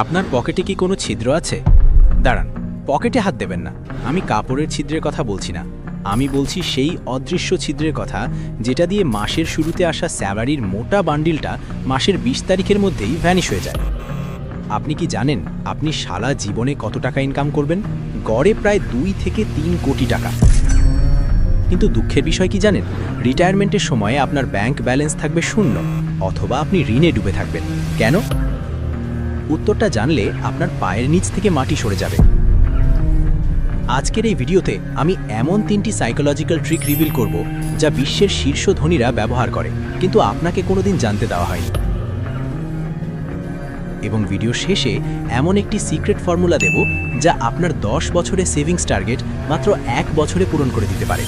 আপনার পকেটে কি কোনো ছিদ্র আছে? দাঁড়ান, পকেটে হাত দেবেন না। আমি কাপড়ের ছিদ্রের কথা বলছি না। আমি বলছি সেই অদৃশ্য ছিদ্রের কথা, যেটা দিয়ে মাসের শুরুতে আসা স্যালারির মোটা বান্ডিলটা মাসের ২০ তারিখের মধ্যেই ভ্যানিশ হয়ে যায়। আপনি কি জানেন আপনি সারা জীবনে কত টাকা ইনকাম করবেন? গড়ে প্রায় ২ থেকে ৩ কোটি টাকা। কিন্তু দুঃখের বিষয় কি জানেন? রিটায়ারমেন্টের সময়ে আপনার ব্যাংক ব্যালেন্স থাকবে শূন্য, অথবা আপনি ঋণে ডুবে থাকবেন। কেন? উত্তরটা জানলে আপনার পায়ের নিচ থেকে মাটি সরে যাবে। আজকের এই ভিডিওতে আমি এমন ৩টি সাইকোলজিক্যাল ট্রিক রিভিল করব, যা বিশ্বের শীর্ষ ধনীরা ব্যবহার করে, কিন্তু আপনাকে কোনোদিন জানতে দেওয়া হয়নি। এবং ভিডিও শেষে এমন একটি সিক্রেট ফর্মুলা দেব, যা আপনার ১০ বছরের সেভিংস টার্গেট মাত্র ১ বছরে পূরণ করে দিতে পারে।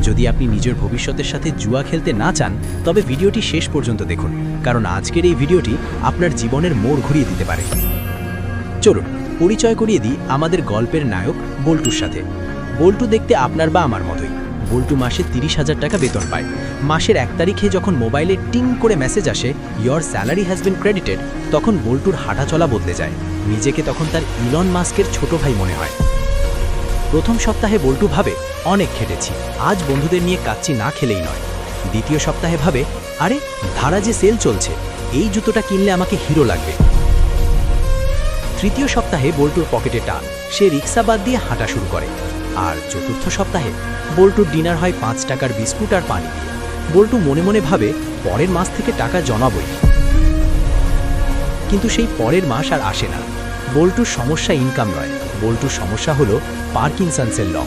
যদি আপনি নিজের ভবিষ্যতের সাথে জুয়া খেলতে না চান, তবে ভিডিওটি শেষ পর্যন্ত দেখুন, কারণ আজকের এই ভিডিওটি আপনার জীবনের মোড় ঘুরিয়ে দিতে পারে। চলুন পরিচয় করিয়ে দিই আমাদের গল্পের নায়ক বল্টুর সাথে। বল্টু দেখতে আপনার বা আমার মতোই। বল্টু মাসে ৩০,০০০ টাকা বেতন পায়। মাসের ১ তারিখে যখন মোবাইলে টিং করে মেসেজ আসে, your salary has been credited, তখন বল্টুর হাঁটাচলা বদলে যায়। নিজেকে তখন তার ইলন মাস্কের ছোট ভাই মনে হয়। প্রথম সপ্তাহে বল্টু ভাবে, অনেক খেটেছি, আজ বন্ধুদের নিয়ে কাচ্চি না খেলেই নয়। দ্বিতীয় সপ্তাহে ভাবে, আরে ধারা যে সেল চলছে, এই জুতোটা কিনলে আমাকে হিরো লাগবে। তৃতীয় সপ্তাহে বল্টুর পকেটে টান, সে রিক্সা বাদ দিয়ে হাঁটা শুরু করে। আর চতুর্থ সপ্তাহে বল্টুর ডিনার হয় ৫ টাকার বিস্কুট আর পানি দিয়ে। বল্টু মনে মনে ভাবে, পরের মাস থেকে টাকা জমাবই। কিন্তু সেই পরের মাস আর আসে না। বল্টুর সমস্যা ইনকাম নয়, বল্টুর সমস্যা হলো পার্কিনসন্সের ল।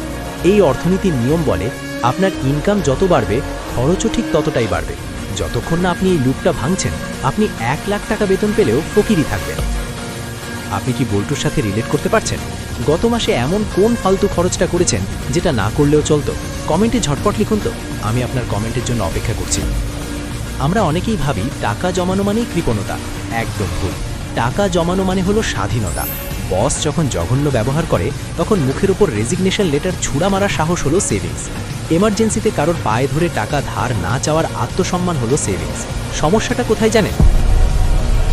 এই অর্থনীতির নিয়ম বলে, আপনার ইনকাম যত বাড়বে, খরচও ঠিক ততটাই বাড়বে। যতক্ষণ না আপনি এই লুপটা ভাঙছেন, আপনি ১ লাখ টাকা বেতন পেলেও ফকিরই থাকবেন। আপনি কি বল্টুর সাথে রিলেট করতে পারছেন? গত মাসে এমন কোন ফালতু খরচটা করেছেন, যেটা না করলেও চলতো? কমেন্টে ঝটপট লিখুন তো, আমি আপনার কমেন্টের জন্য অপেক্ষা করছি। আমরা অনেকেই ভাবি টাকা জমানো মানেই কৃপণতা। একদম ভুল। টাকা জমানো মানে হলো স্বাধীনতা। বস যখন জঘন্য ব্যবহার করে, তখন মুখের উপর রেজিগনেশন লেটার ছুড়া মারা সাহস হলো সেভিংস। এমার্জেন্সিতে কারোর পায়ে ধরে টাকা ধার না চাওয়ার আত্মসম্মান হলো সেভিংস। সমস্যাটা কোথায় জানেন?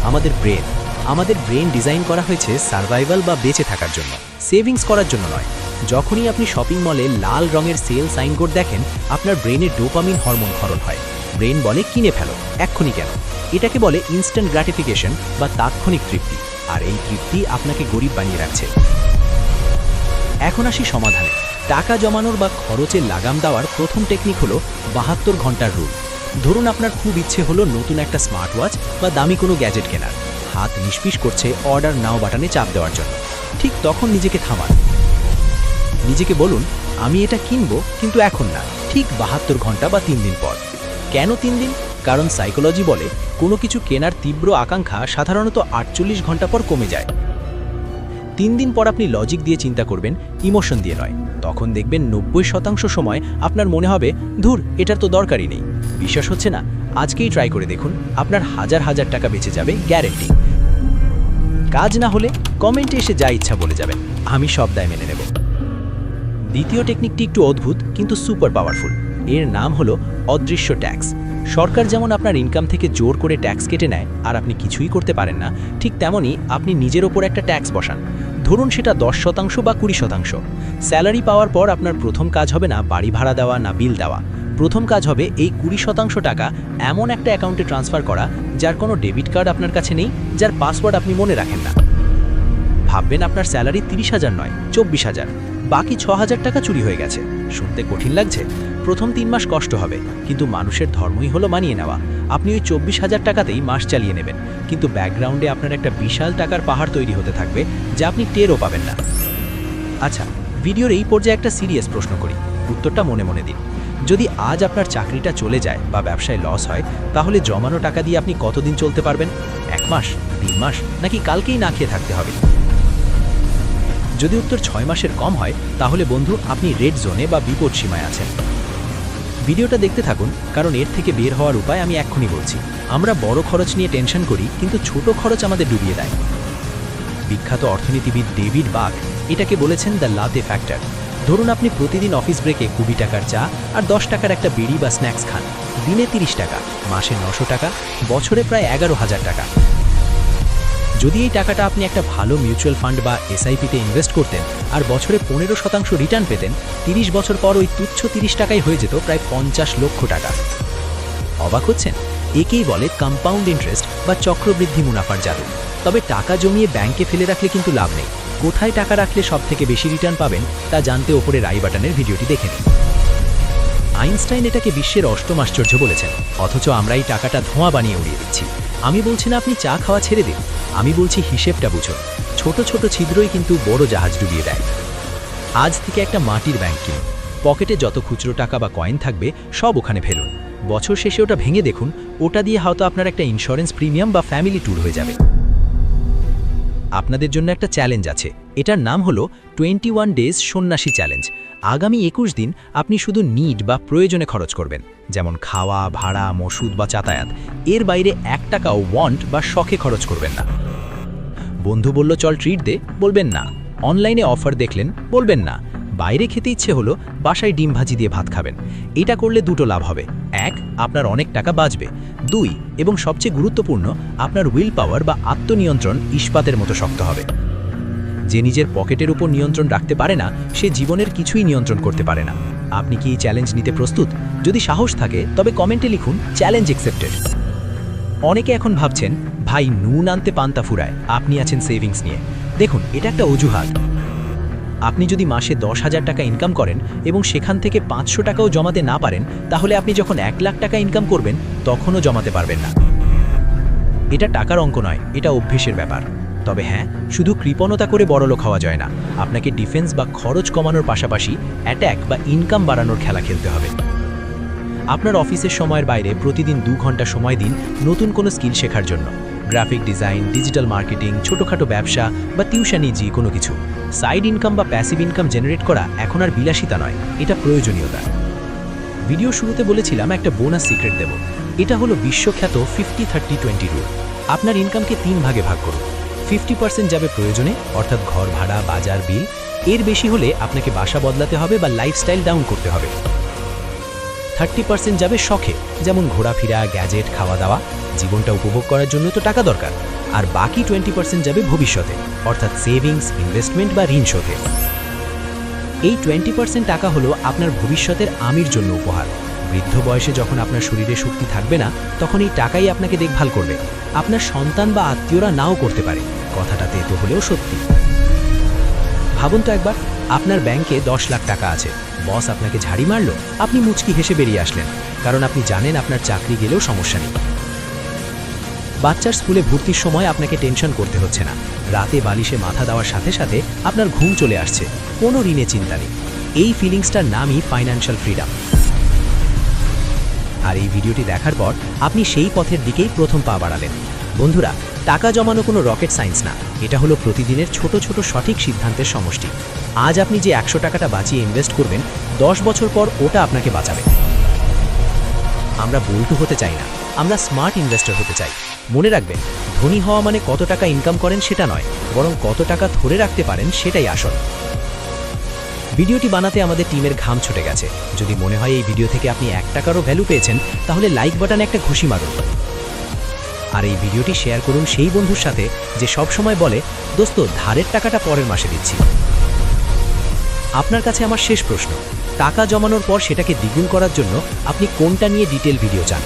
আমাদের ব্রেন। আমাদের ব্রেন ডিজাইন করা হয়েছে সার্ভাইভাল বা বেঁচে থাকার জন্য, সেভিংস করার জন্য নয়। যখনই আপনি শপিং মলে লাল রঙের সেল সাইনবোর্ড দেখেন, আপনার ব্রেনে ডোপামিন হরমোন ক্ষরণ হয়। ব্রেন বলে, কিনে ফেলো, এক্ষুনি কেন। এটাকে বলে ইনস্ট্যান্ট গ্র্যাটিফিকেশন বা তাৎক্ষণিক তৃপ্তি। আর এই তৃপ্তি আপনাকে গরিব বানিয়ে রাখছে। এখন আসি সমাধানে। টাকা জমানোর বা খরচের লাগাম দেওয়ার প্রথম টেকনিক হলো ৭২ ঘন্টার রুল। ধরুন আপনার খুব ইচ্ছে হলো নতুন একটা স্মার্ট ওয়াচ বা দামি কোনো গ্যাজেট কেনার। হাত নিষ্পিস করছে অর্ডার নাও বাটনে চাপ দেওয়ার জন্য। ঠিক তখন নিজেকে থামান। নিজেকে বলুন, আমি এটা কিনবো, কিন্তু এখন না, ঠিক ৭২ ঘন্টা বা ৩ দিন পর। কেন ৩ দিন? কারণ সাইকোলজি বলে, কোনো কিছু কেনার তীব্র আকাঙ্ক্ষা সাধারণত ৪৮ ঘন্টা পর কমে যায়। ৩ দিন পর আপনি লজিক দিয়ে চিন্তা করবেন, ইমোশন দিয়ে নয়। তখন দেখবেন ৯০% সময় আপনার মনে হবে, ধুর, এটার তো দরকারই নেই। বিশ্বাস হচ্ছে না? আজকেই ট্রাই করে দেখুন, আপনার হাজার হাজার টাকা বেঁচে যাবে, গ্যারেন্টি। কাজ না হলে কমেন্টে এসে যা ইচ্ছা বলে যাবেন, আমি সব দায় মেনে নেব। দ্বিতীয় টেকনিকটি একটু অদ্ভুত কিন্তু সুপার পাওয়ারফুল। এর নাম হলো অদৃশ্য ট্যাক্স। সরকার যেমন আপনার ইনকাম থেকে জোর করে ট্যাক্স কেটে নেয় আর আপনি কিছুই করতে পারেন না, ঠিক তেমনই আপনি নিজের ওপর একটা ট্যাক্স বসান। ধরুন সেটা ১০% বা ২০%। স্যালারি পাওয়ার পর আপনার প্রথম কাজ হবে না বাড়ি ভাড়া দেওয়া না বিল দেওয়া। প্রথম কাজ হবে এই ২০% টাকা এমন একটা অ্যাকাউন্টে ট্রান্সফার করা, যার কোনো ডেবিট কার্ড আপনার কাছে নেই, যার পাসওয়ার্ড আপনি মনে রাখেন না। ভাববেন আপনার স্যালারি ৩০,০০০ নয়, ২৪,০০০। বাকি ৬,০০০ টাকা চুরি হয়ে গেছে। শুনতে কঠিন লাগছে? প্রথম ৩ মাস কষ্ট হবে, কিন্তু মানুষের ধর্মই হলো মানিয়ে নেওয়া। আপনি ওই ২৪,০০০ টাকাতেই মাস চালিয়ে নেবেন, কিন্তু ব্যাকগ্রাউন্ডে আপনার একটা বিশাল টাকার পাহাড় তৈরি হতে থাকবে, যা আপনি টেরও পাবেন না। আচ্ছা, ভিডিওর এই পর্যায়ে একটা সিরিয়াস প্রশ্ন করি, উত্তরটা মনে মনে দিন। যদি আজ আপনার চাকরিটা চলে যায় বা ব্যবসায় লস হয়, তাহলে জমানো টাকা দিয়ে আপনি কতদিন চলতে পারবেন? ১ মাস, ৩ মাস, নাকি কালকেই না খেয়ে থাকতে হবে? যদি উত্তর ৬ মাসের কম হয়, তাহলে বন্ধু, আপনি রেড জোনে বা বিপদ সীমায় আছেন। ভিডিওটা দেখতে থাকুন, কারণ এর থেকে বের হওয়ার উপায় আমি এক্ষুনি বলছি। আমরা বড় খরচ নিয়ে টেনশন করি, কিন্তু ছোট খরচ আমাদের ডুবিয়ে দেয়। বিখ্যাত অর্থনীতিবিদ ডেভিড বাক এটাকে বলেছেন দ্য লাতে ফ্যাক্টর। ধরুন আপনি প্রতিদিন অফিস ব্রেকে ২০ টাকার চা আর ১০ টাকার একটা বিড়ি বা স্ন্যাক্স খান। দিনে ৩০ টাকা, মাসে ৯০০ টাকা, বছরে প্রায় ১১,০০০ টাকা। যদি এই টাকাটা আপনি একটা ভালো মিউচুয়াল ফান্ড বা এসআইপিতে ইনভেস্ট করতেন আর বছরে 15% রিটার্ন পেতেন, 30 বছর পর ওই তুচ্ছ 30 টাকাই হয়ে যেত প্রায় 50 লক্ষ টাকা। অবাক হচ্ছেন? একেই বলে কম্পাউন্ড ইন্টারেস্ট বা চক্রবৃদ্ধি মুনাফার জাদু। তবে টাকা জমিয়ে ব্যাংকে ফেলে রাখলে কিন্তু লাভ নেই। কোথায় টাকা রাখলে সবথেকে বেশি রিটার্ন পাবেন তা জানতে ওপরের আই বাটনের ভিডিওটি দেখে নিন। আইনস্টাইন এটাকে বিশ্বের অষ্টম আশ্চর্য বলেছেন, অথচ আমরা এই টাকাটা ধোঁয়া বানিয়ে উড়িয়ে দিচ্ছি। আমি বলছি না আপনি চা খাওয়া ছেড়ে দিন, আমি বলছি হিসেবটা বুঝুন। ছোট ছোট ছিদ্রই কিন্তু বড় জাহাজ ডুবিয়ে দেয়। আজ থেকে একটা মাটির ব্যাংক কিনুন, পকেটে যত খুচরো টাকা বা কয়েন থাকবে সব ওখানে ফেলুন। বছর শেষে ওটা ভেঙে দেখুন, ওটা দিয়ে হয়তো আপনার একটা ইন্স্যুরেন্স প্রিমিয়াম বা ফ্যামিলি ট্যুর হয়ে যাবে। আপনাদের জন্য একটা চ্যালেঞ্জ আছে, এটার নাম হলো 21 ডেজ সন্ন্যাসী চ্যালেঞ্জ। আগামী 21 দিন আপনি শুধু নিড বা প্রয়োজনে খরচ করবেন, যেমন খাওয়া, ভাড়া, ওষুধ বা যাতায়াত। এর বাইরে 1 টাকাও ওয়ান্ট বা শখে খরচ করবেন না। বন্ধু বলল চল ট্রিট দে, বলবেন না। অনলাইনে অফার দেখলেন, বলবেন না। বাইরে খেতে ইচ্ছে হলো, বাসায় ডিম ভাজি দিয়ে ভাত খাবেন। এটা করলে দুটো লাভ হবে, 1, আপনার অনেক টাকা বাঁচবে, 2, এবং সবচেয়ে গুরুত্বপূর্ণ, আপনার উইল পাওয়ার বা আত্মনিয়ন্ত্রণ ইস্পাতের মতো শক্ত হবে। যে নিজের পকেটের উপর নিয়ন্ত্রণ রাখতে পারে না, সে জীবনের কিছুই নিয়ন্ত্রণ করতে পারে না। আপনি কি এই চ্যালেঞ্জ নিতে প্রস্তুত? যদি সাহস থাকে তবে কমেন্টে লিখুন চ্যালেঞ্জ অ্যাকসেপ্টেড। অনেকে এখন ভাবছেন, ভাই নুন আনতে পান্তা ফুরায়, আপনি আছেন সেভিংস নিয়ে। দেখুন, এটা একটা অজুহাত। আপনি যদি মাসে 10,000 টাকা ইনকাম করেন এবং সেখান থেকে 500 টাকাও জমাতে না পারেন, তাহলে আপনি যখন 1 লাখ টাকা ইনকাম করবেন তখনও জমাতে পারবেন না। এটা টাকার অঙ্ক নয়, এটা অভ্যেসের ব্যাপার। তবে হ্যাঁ, শুধু কৃপণতা করে বড়লোক হওয়া যায় না। আপনাকে ডিফেন্স বা খরচ কমানোর পাশাপাশি অ্যাট্যাক বা ইনকাম বাড়ানোর খেলা খেলতে হবে। আপনার অফিসের সময়ের বাইরে প্রতিদিন 2 ঘন্টা সময় দিন নতুন কোনো স্কিল শেখার জন্য। গ্রাফিক ডিজাইন, ডিজিটাল মার্কেটিং, ছোটোখাটো ব্যবসা বা টিউশনি, যে কোনো কিছু। সাইড ইনকাম বা প্যাসিভ ইনকাম জেনারেট করা এখন আর বিলাসিতা নয়, এটা প্রয়োজনীয়তা। ভিডিও শুরুতে বলেছিলাম একটা বোনাস সিক্রেট দেব। এটা হলো বিশ্বখ্যাত 50-30-20 রুল। আপনার ইনকামকে 3 ভাগে ভাগ করুন। 50% যাবে প্রয়োজনে, অর্থাৎ ঘর ভাড়া, বাজার, বিল। এর বেশি হলে আপনাকে বাসা বদলাতে হবে বা লাইফস্টাইল ডাউন করতে হবে। 30% যাবে শখে, যেমন ঘোরাফেরা, গ্যাজেট, খাওয়া দাওয়া। জীবনটা উপভোগ করার জন্য তো টাকা দরকার। আর বাকি 20% যাবে ভবিষ্যতে, অর্থাৎ সেভিংস, ইনভেস্টমেন্ট বা ঋণ শোধে। এই 20% টাকা হলো আপনার ভবিষ্যতের আমির জন্য উপহার। বৃদ্ধ বয়সে যখন আপনার শরীরে শক্তি থাকবে না, তখন এই টাকাই আপনাকে দেখভাল করবে। আপনার সন্তান বা আত্মীয়রা নাও করতে পারে, কথাটা তেতো হলেও সত্যি। ভাবুন তো একবার, আপনার ব্যাংকে 10 লাখ টাকা আছে, বস আপনাকে ঝাড়ি মারল, আপনি মুচকি হেসে বেরিয়ে আসলেন, কারণ আপনি জানেন আপনার চাকরি গেলেও সমস্যা নেই। বাচ্চার স্কুলে ভর্তির সময় আপনাকে টেনশন করতে হচ্ছে না। রাতে বালিশে মাথা দেওয়ার সাথে সাথে আপনার ঘুম চলে আসছে, কোনো ঋণে চিন্তা নেই। এই ফিলিংসটার নামই ফাইন্যান্সিয়াল ফ্রিডম। আর এই ভিডিওটি দেখার পর আপনি সেই পথের দিকেই প্রথম পা বাড়ালেন। বন্ধুরা, টাকা জমানো কোনো রকেট সায়েন্স না, এটা হলো প্রতিদিনের ছোট ছোট সঠিক সিদ্ধান্তের সমষ্টি। আজ আপনি যে 100 টাকাটা বাঁচিয়ে ইনভেস্ট করবেন, 10 বছর পর ওটা আপনাকে বাঁচাবে। আমরা বল্টু হতে চাই না, আমরা স্মার্ট ইনভেস্টর হতে চাই। মনে রাখবেন, ধনী হওয়া মানে কত টাকা ইনকাম করেন সেটা নয়, বরং কত টাকা ধরে রাখতে পারেন সেটাই আসল। ভিডিওটি বানাতে আমাদের টিমের ঘাম ছুটে গেছে। যদি মনে হয় এই ভিডিও থেকে আপনি 1 টাকারও ভ্যালু পেয়েছেন, তাহলে লাইক বাটনে একটা ঘুষি মারুন। আর এই ভিডিওটি শেয়ার করুন সেই বন্ধুর সাথে যে সব সময় বলে, দোস্ত ধারের টাকাটা পরের মাসে দিচ্ছি। আপনার কাছে আমার শেষ প্রশ্ন, টাকা জমানোর পর সেটাকে দ্বিগুণ করার জন্য আপনি কোনটা নিয়ে ডিটেল ভিডিও চান?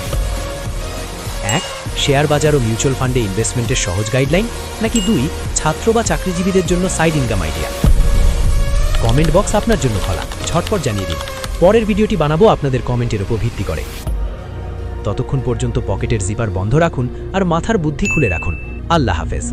1, শেয়ার বাজার ও মিউচুয়াল ফান্ডে ইনভেস্টমেন্টের সহজ গাইডলাইন, নাকি 2, ছাত্র বা চাকরিজীবীদের জন্য side income idea? Comment box আপনার জন্য খোলা, ঝটপট জানিয়ে দিন। পরের ভিডিওটি বানাবো আপনাদের কমেন্টের উপর ভিত্তি করে। ততক্ষণ পর্যন্ত পকেটের জিপার বন্ধ রাখুন আর মাথার বুদ্ধি খুলে রাখুন। আল্লাহ হাফেজ।